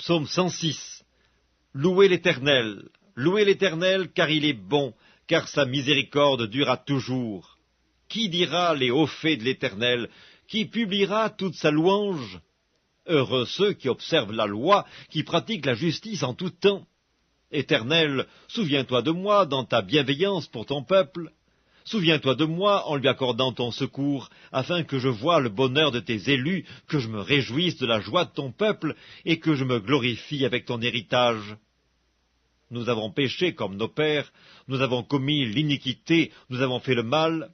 Psaume 106. Louez l'Éternel, car il est bon, car sa miséricorde durera toujours. Qui dira les hauts faits de l'Éternel? Qui publiera toute sa louange? Heureux ceux qui observent la loi, qui pratiquent la justice en tout temps. Éternel, souviens-toi de moi dans ta bienveillance pour ton peuple. Souviens-toi de moi en lui accordant ton secours, afin que je voie le bonheur de tes élus, que je me réjouisse de la joie de ton peuple, et que je me glorifie avec ton héritage. Nous avons péché comme nos pères, nous avons commis l'iniquité, nous avons fait le mal.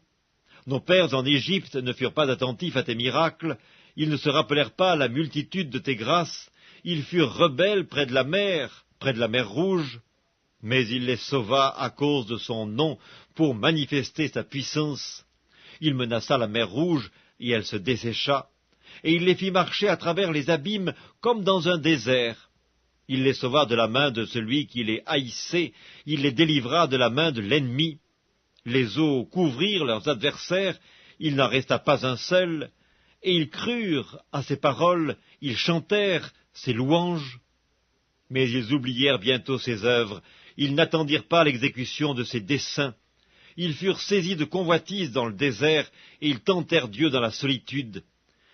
Nos pères en Égypte ne furent pas attentifs à tes miracles, ils ne se rappelèrent pas la multitude de tes grâces, ils furent rebelles près de la mer Rouge. Mais il les sauva à cause de son nom, pour manifester sa puissance. Il menaça la mer Rouge, et elle se dessécha, et il les fit marcher à travers les abîmes comme dans un désert. Il les sauva de la main de celui qui les haïssait, il les délivra de la main de l'ennemi. Les eaux couvrirent leurs adversaires, il n'en resta pas un seul, et ils crurent à ses paroles, ils chantèrent ses louanges. Mais ils oublièrent bientôt ses œuvres, ils n'attendirent pas l'exécution de ses desseins. Ils furent saisis de convoitise dans le désert, et ils tentèrent Dieu dans la solitude.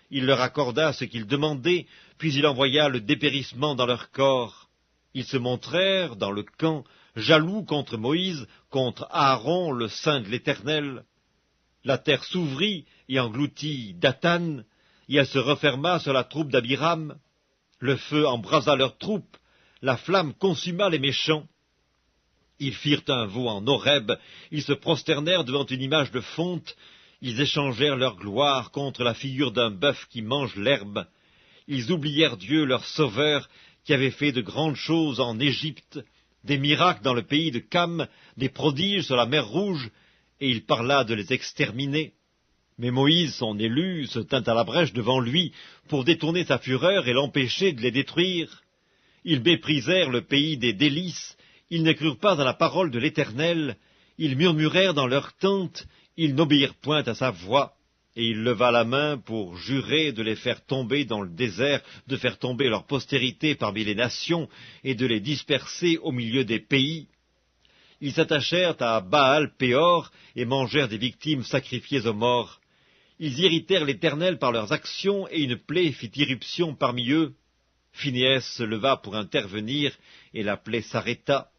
Il leur accorda ce qu'ils demandaient, puis il envoya le dépérissement dans leur corps. Ils se montrèrent dans le camp, jaloux contre Moïse, contre Aaron, le saint de l'Éternel. La terre s'ouvrit et engloutit Dathan, et elle se referma sur la troupe d'Abiram. Le feu embrasa leurs troupes, la flamme consuma les méchants. Ils firent un veau en Horeb, ils se prosternèrent devant une image de fonte, ils échangèrent leur gloire contre la figure d'un bœuf qui mange l'herbe. Ils oublièrent Dieu, leur sauveur, qui avait fait de grandes choses en Égypte, des miracles dans le pays de Cam, des prodiges sur la mer Rouge, et il parla de les exterminer. Mais Moïse, son élu, se tint à la brèche devant lui pour détourner sa fureur et l'empêcher de les détruire. Ils méprisèrent le pays des délices, ils ne crurent pas à la parole de l'Éternel, ils murmurèrent dans leurs tentes, ils n'obéirent point à sa voix, et il leva la main pour jurer de les faire tomber dans le désert, de faire tomber leur postérité parmi les nations, et de les disperser au milieu des pays. Ils s'attachèrent à Baal-Péor, et mangèrent des victimes sacrifiées aux morts. Ils irritèrent l'Éternel par leurs actions, et une plaie fit irruption parmi eux. Phinéas se leva pour intervenir, et la plaie s'arrêta.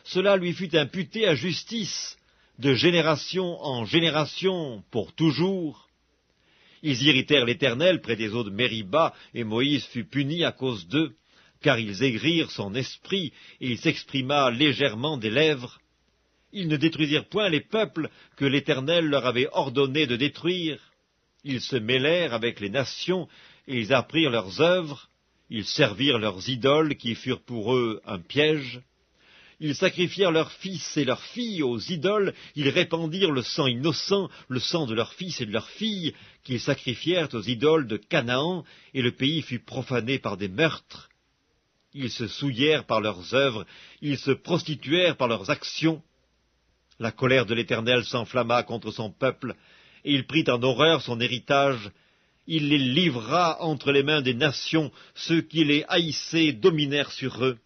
Cela lui fut imputé à justice, de génération en génération, pour toujours. Ils irritèrent l'Éternel près des eaux de Mériba, et Moïse fut puni à cause d'eux, car ils aigrirent son esprit, et il s'exprima légèrement des lèvres. Ils ne détruisirent point les peuples que l'Éternel leur avait ordonné de détruire. Ils se mêlèrent avec les nations, et ils apprirent leurs œuvres. Ils servirent leurs idoles, qui furent pour eux un piège. Ils sacrifièrent leurs fils et leurs filles aux idoles, ils répandirent le sang innocent, le sang de leurs fils et de leurs filles, qu'ils sacrifièrent aux idoles de Canaan, et le pays fut profané par des meurtres. Ils se souillèrent par leurs œuvres, ils se prostituèrent par leurs actions. La colère de l'Éternel s'enflamma contre son peuple, et il prit en horreur son héritage. Il les livra entre les mains des nations, ceux qui les haïssaient dominèrent sur eux.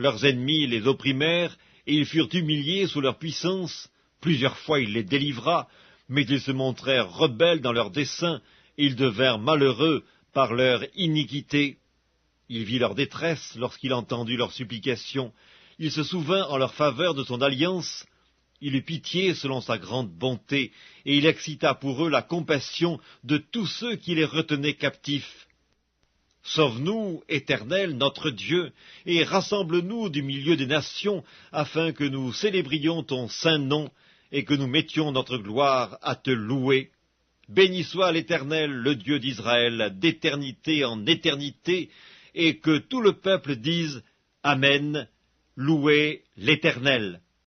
Leurs ennemis les opprimèrent, et ils furent humiliés sous leur puissance. Plusieurs fois il les délivra, mais ils se montrèrent rebelles dans leurs desseins, et ils devinrent malheureux par leur iniquité. Il vit leur détresse lorsqu'il entendit leurs supplications. Il se souvint en leur faveur de son alliance. Il eut pitié selon sa grande bonté, et il excita pour eux la compassion de tous ceux qui les retenaient captifs. Sauve-nous, Éternel, notre Dieu, et rassemble-nous du milieu des nations, afin que nous célébrions ton saint nom, et que nous mettions notre gloire à te louer. Béni soit l'Éternel, le Dieu d'Israël, d'éternité en éternité, et que tout le peuple dise Amen, louez l'Éternel.